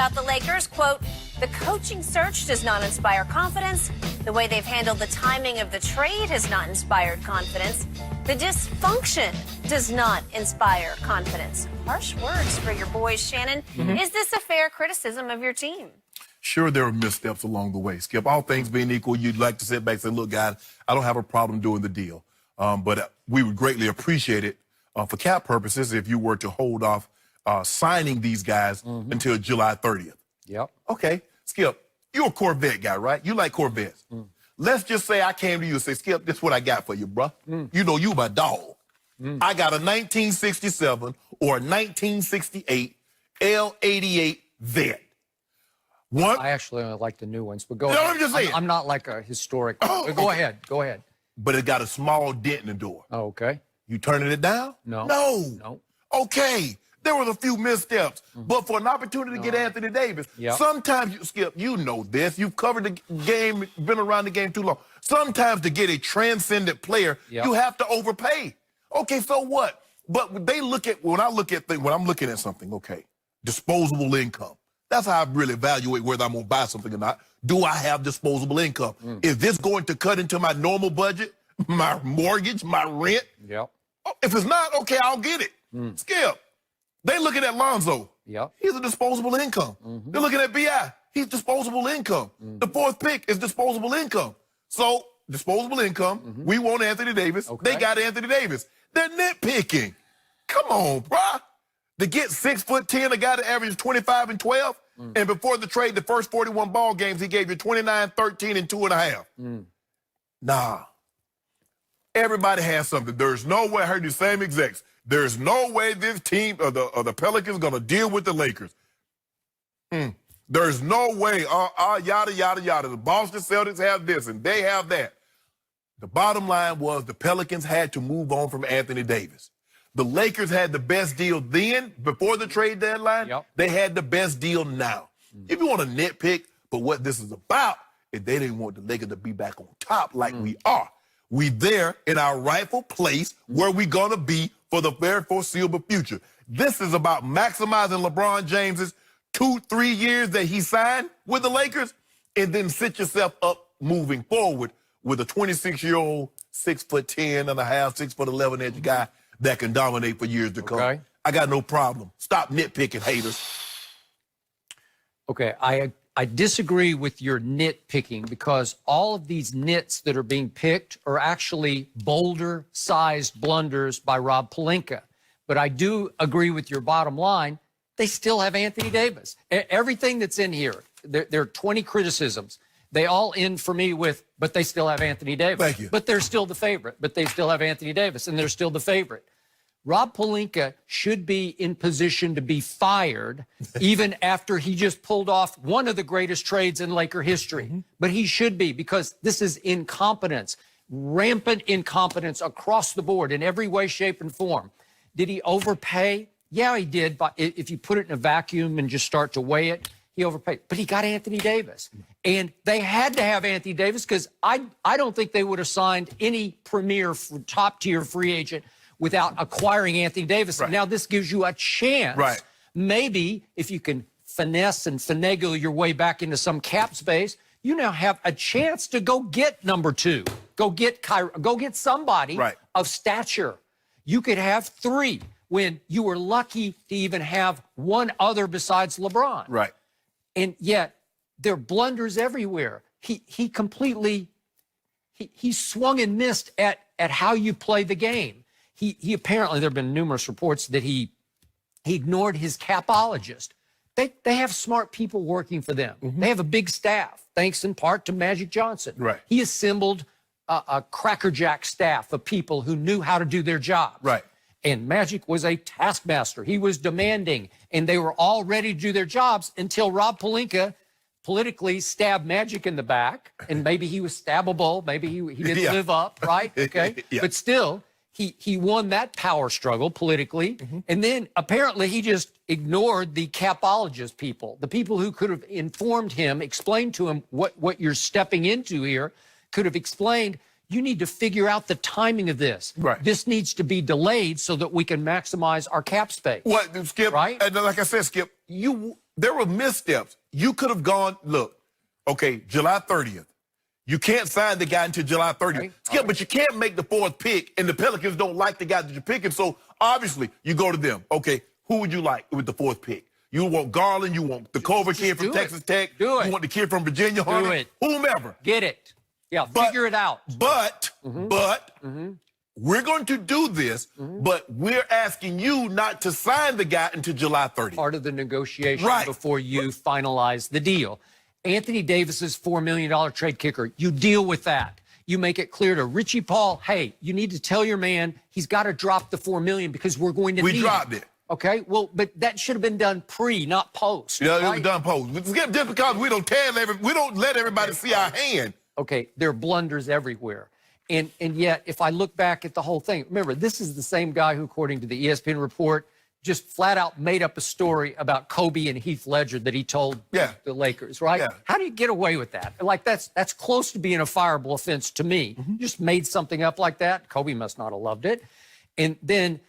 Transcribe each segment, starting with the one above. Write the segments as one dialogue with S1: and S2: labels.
S1: about the Lakers, quote, the coaching search does not inspire confidence. The way they've handled the timing of the trade has not inspired confidence. The dysfunction does not inspire confidence. Harsh words for your boys, Shannon. Is this a fair criticism of your team?
S2: Sure, there are missteps along the way. Skip, all things being equal, you'd like to sit back and say, look, guys, I don't have a problem doing the deal. But we would greatly appreciate it for cap purposes if you were to hold off signing these guys until July 30th.
S3: Yep.
S2: Okay, Skip, you're a Corvette guy, right? You like Corvettes. Let's just say I came to you and say, Skip, this is what I got for you, bruh. You know you my dog. I got a 1967 or a 1968 L88 Vet. One,
S3: I actually only like the new ones, but go
S2: No,
S3: ahead.
S2: I'm just saying.
S3: I'm not like a historic. But go ahead. Go ahead.
S2: but it got a small dent in the door.
S3: Oh, okay.
S2: You turning it down?
S3: No.
S2: No.
S3: No.
S2: Okay. There was a few missteps, but for an opportunity to get Anthony Davis, sometimes you, Skip, you know this. You've covered the game, been around the game too long. Sometimes to get a transcendent player, you have to overpay. Okay, so what? But they look at, when I'm looking at something, okay, disposable income. That's how I really evaluate whether I'm going to buy something or not. Do I have disposable income? Is this going to cut into my normal budget, my mortgage, my rent?
S3: Yep.
S2: If it's not, okay, I'll get it. Skip. They looking at Lonzo.
S3: Yep.
S2: He's a disposable income. They're looking at B.I. He's disposable income. The fourth pick is disposable income. So, disposable income, we want Anthony Davis.
S3: Okay.
S2: They got Anthony Davis. They're nitpicking. Come on, bruh. To get 6'10", a guy that averages 25 and 12, and before the trade, the first 41 ball games, he gave you 29, 13, and 2.5. Nah. Everybody has something. There's no way, I heard the same execs, there's no way this team or the Pelicans going to deal with the Lakers. There's no way, yada, yada, yada. The Boston Celtics have this and they have that. The bottom line was the Pelicans had to move on from Anthony Davis. The Lakers had the best deal then, before the trade deadline. They had the best deal now. If you want to nitpick, but what this is about is they didn't want the Lakers to be back on top like we are. We there in our rightful place where we going to be for the very foreseeable future. This is about maximizing LeBron James's 2-3 years that he signed with the Lakers, and then set yourself up moving forward with a 26-year-old, 6'10" and a half, 6'11" inch guy that can dominate for years to come. I got no problem. Stop nitpicking, haters.
S3: Okay, I disagree with your nitpicking because all of these nits that are being picked are actually boulder-sized blunders by Rob Pelinka. But I do agree with your bottom line. They still have Anthony Davis. Everything that's in here, there are 20 criticisms. They all end for me with, but they still have Anthony Davis.
S2: Thank you.
S3: But they're still the favorite. But they still have Anthony Davis, and they're still the favorite. Rob Pelinka should be in position to be fired even after he just pulled off one of the greatest trades in Laker history. But he should be, because this is incompetence, rampant incompetence across the board in every way, shape, and form. Did he overpay? Yeah, he did. But if you put it in a vacuum and just start to weigh it, he overpaid. But he got Anthony Davis. And they had to have Anthony Davis because I don't think they would have signed any premier top-tier free agent without acquiring Anthony Davis. Now this gives you a chance. Maybe if you can finesse and finagle your way back into some cap space, you now have a chance to go get number two. Go get somebody of stature. You could have three when you were lucky to even have one other besides LeBron. And yet there are blunders everywhere. He completely swung and missed at how you play the game. He apparently, there have been numerous reports that he ignored his capologist. They have smart people working for them. They have a big staff, thanks in part to Magic Johnson. He assembled a crackerjack staff of people who knew how to do their job. And Magic was a taskmaster. He was demanding, and they were all ready to do their jobs until Rob Pelinka politically stabbed Magic in the back, and maybe he was stabbable. Maybe he didn't live up, right? But still, he won that power struggle politically, and then apparently he just ignored the capologist people, the people who could have informed him, explained to him what you're stepping into here, could have explained, you need to figure out the timing of this. This needs to be delayed so that we can maximize our cap space.
S2: Skip? And like I said, Skip, there were missteps. You could have gone, look, okay, July 30th. You can't sign the guy until July 30th.
S3: Right.
S2: Skip, but you can't make the 4th pick, and the Pelicans don't like the guy that you're picking, so obviously you go to them. Okay, who would you like with the 4th pick? You want Garland, you want the Culver kid from Texas Tech,
S3: Do it.
S2: you want the kid from Virginia, Hunter,
S3: it.
S2: whomever.
S3: Get it. Yeah, figure it out.
S2: But we're going to do this, but we're asking you not to sign the guy until July 30th.
S3: Part of the negotiation
S2: Right.
S3: before you finalize the deal. Anthony Davis's $4 million trade kicker, you deal with that. You make it clear to Richie Paul, hey, you need to tell your man he's got to drop the $4 million because we're going to need
S2: We dropped it.
S3: Okay, well, but that should have been done pre, not post.
S2: Yeah, it
S3: right?
S2: was done post. Just because we don't let everybody see our hand.
S3: Okay, there are blunders everywhere. And yet, if I look back at the whole thing, remember, this is the same guy who, according to the ESPN report, just flat out made up a story about Kobe and Heath Ledger that he told the Lakers, right?
S2: Yeah.
S3: How do you get away with that? Like, that's close to being a fireable offense to me. You just made something up like that. Kobe must not have loved it. And then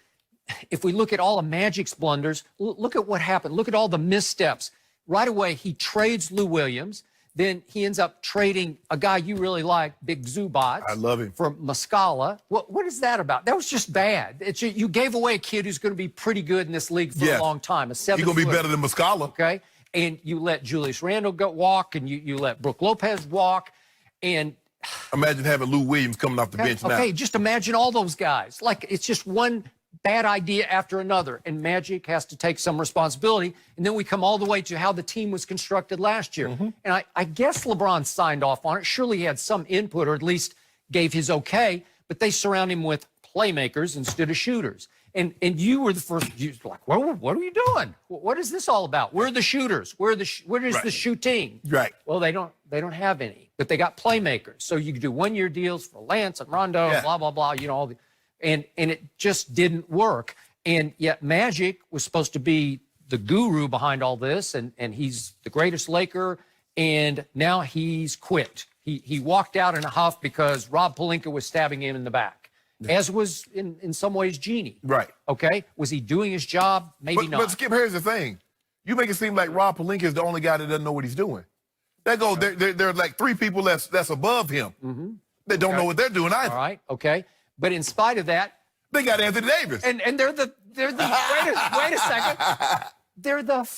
S3: if we look at all of Magic's blunders, look at what happened. Look at all the missteps. Right away, he trades Lou Williams. Then he ends up trading a guy you really like, Big Zubac.
S2: I love him.
S3: From Muscala. What is that about? That was just bad. You gave away a kid who's going to be pretty good in this league for a long time.
S2: He's going to be better than Muscala.
S3: Okay. And you let Julius Randle walk, and you let Brook Lopez walk. And
S2: imagine having Lou Williams coming off the bench now.
S3: Okay, just imagine all those guys. Like, it's just one bad idea after another, and Magic has to take some responsibility. And then we come all the way to how the team was constructed last year. And I guess LeBron signed off on it. Surely he had some input, or at least gave his okay, but they surround him with playmakers instead of shooters. And you were the first, you were like, what are you doing? What is this all about? Where are the shooters? Where is the shooting?
S2: Right.
S3: Well, they don't have any, but they got playmakers. So you could do one-year deals for Lance and Rondo, blah, blah, blah, all the, and it just didn't work. And yet Magic was supposed to be the guru behind all this, and he's the greatest Laker, and now he's quit. He walked out in a huff because Rob Pelinka was stabbing him in the back, as was in some ways Jeannie.
S2: Right.
S3: Okay. Was he doing his job? Maybe not.
S2: But Skip, here's the thing. You make it seem like Rob Pelinka is the only guy that doesn't know what he's doing. There are like 3 people that's above him that don't know what they're doing either.
S3: All right. Okay. But in spite of that,
S2: they got Anthony Davis.
S3: And they're the wait a second. They're the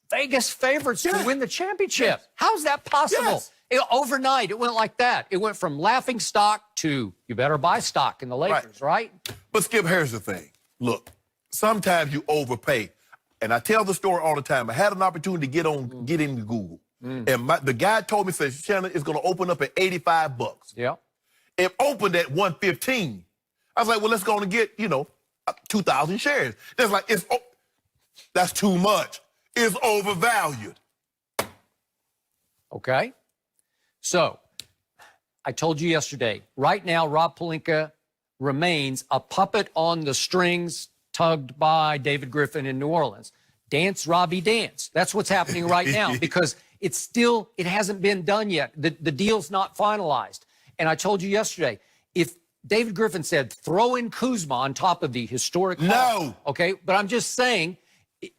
S3: Vegas favorites to win the championship. How's that possible? Overnight, it went like that. It went from laughing stock to you better buy stock in the Lakers, right?
S2: But Skip, here's the thing. Look, sometimes you overpay. And I tell the story all the time. I had an opportunity to get into Google. And the guy told me, says, Shannon, it's going to open up at $85.
S3: Yeah.
S2: It opened at $115. I was like, well, let's go and get, 2,000 shares. That's like, that's too much. It's overvalued.
S3: Okay. So I told you yesterday, right now, Rob Pelinka remains a puppet on the strings tugged by David Griffin in New Orleans. Dance, Robbie, dance. That's what's happening right now because it hasn't been done yet. The deal's not finalized. And I told you yesterday, if David Griffin said, throw in Kuzma on top of the historic haul, okay? But I'm just saying,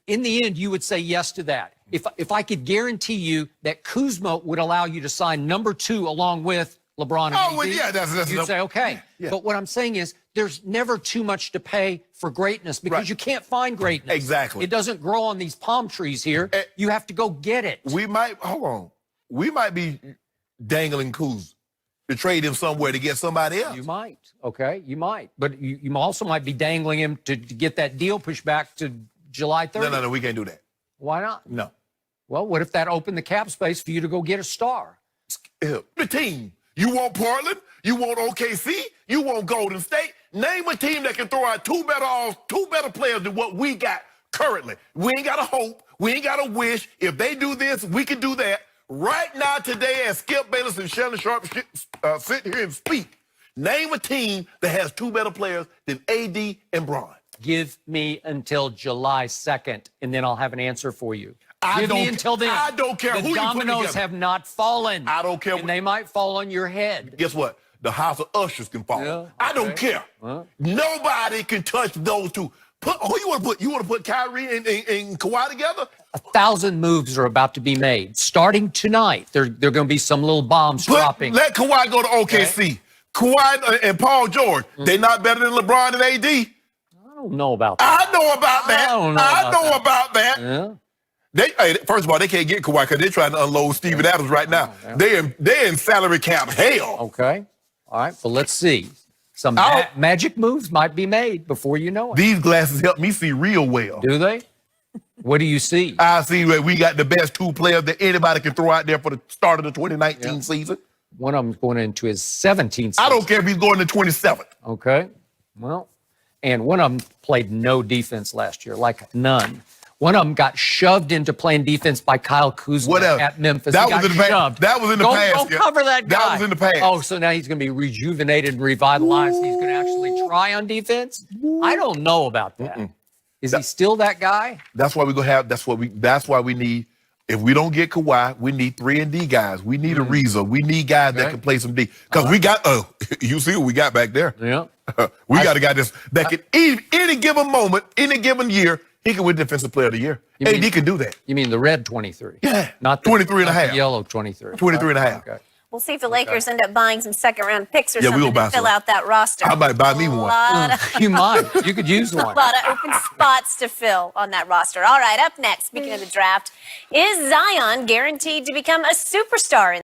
S3: in the end, you would say yes to that. If I could guarantee you that Kuzma would allow you to sign number 2 along with LeBron and AD, you'd say, okay. Yeah. But what I'm saying is there's never too much to pay for greatness because you can't find greatness.
S2: Exactly.
S3: It doesn't grow on these palm trees here. You have to go get it.
S2: We might be dangling Kuzma to trade him somewhere to get somebody else.
S3: You might, okay? You might. But you also might be dangling him to get that deal pushed back to July 30th.
S2: No, we can't do that.
S3: Why not?
S2: No.
S3: Well, what if that opened the cap space for you to go get a star?
S2: The team. You want Portland? You want OKC? You want Golden State? Name a team that can throw out two better players than what we got currently. We ain't got a hope. We ain't got a wish. If they do this, we can do that. Right now, today, as Skip Bayless and Shannon Sharp sit here and speak, name a team that has 2 better players than AD and Bron.
S3: Give me until July 2nd, and then I'll have an answer for you.
S2: Give me
S3: until then.
S2: I don't care who you put together.
S3: The dominoes have not fallen.
S2: I don't care.
S3: And they might fall on your head.
S2: Guess what? The house of ushers can fall.
S3: Yeah, okay.
S2: I don't care. Nobody can touch those 2. You want to put Kyrie and Kawhi together?
S3: 1,000 moves are about to be made. Starting tonight, there are going to be some little bombs dropping.
S2: Let Kawhi go to OKC. Okay. Kawhi and Paul George, they not better than LeBron and AD?
S3: I don't know about that.
S2: I know about that. I know about that.
S3: Yeah.
S2: First of all, they can't get Kawhi because they're trying to unload Steven Adams right now. They're in salary cap hell.
S3: Okay. All right. Well, let's see. Some magic moves might be made before you know it.
S2: These glasses help me see real well.
S3: Do they? What do you see?
S2: I see that we got the best two players that anybody can throw out there for the start of the 2019 season.
S3: One of them's going into his 17th season.
S2: I don't care if he's going to 27th.
S3: Okay. Well, and one of them played no defense last year, like none. One of them got shoved into playing defense by Kyle Kuzma at Memphis.
S2: That was in the past. That was in the past.
S3: Don't cover that guy.
S2: That was in the past.
S3: Oh, so now he's going to be rejuvenated and revitalized. He's going to actually try on defense? I don't know about that. Is he still that guy?
S2: That's why we're gonna have. That's why we need. If we don't get Kawhi, we need 3-and-D guys. We need Ariza. We need guys that can play some D. Because we got. You see what we got back there.
S3: Yeah.
S2: We got a guy that can any given moment, any given year, he can win Defensive Player of the Year. AD can do that.
S3: You mean the red 23?
S2: Yeah.
S3: Not the
S2: 23 and a half.
S3: The yellow 23.
S2: 23 and a half.
S3: Okay.
S1: We'll see if the Lakers end up buying some second-round picks or
S2: Yeah,
S1: something to fill out that roster.
S2: I might buy me one.
S3: You might. You could use one.
S1: A lot of open spots to fill on that roster. All right, up next, speaking of the draft, is Zion guaranteed to become a superstar in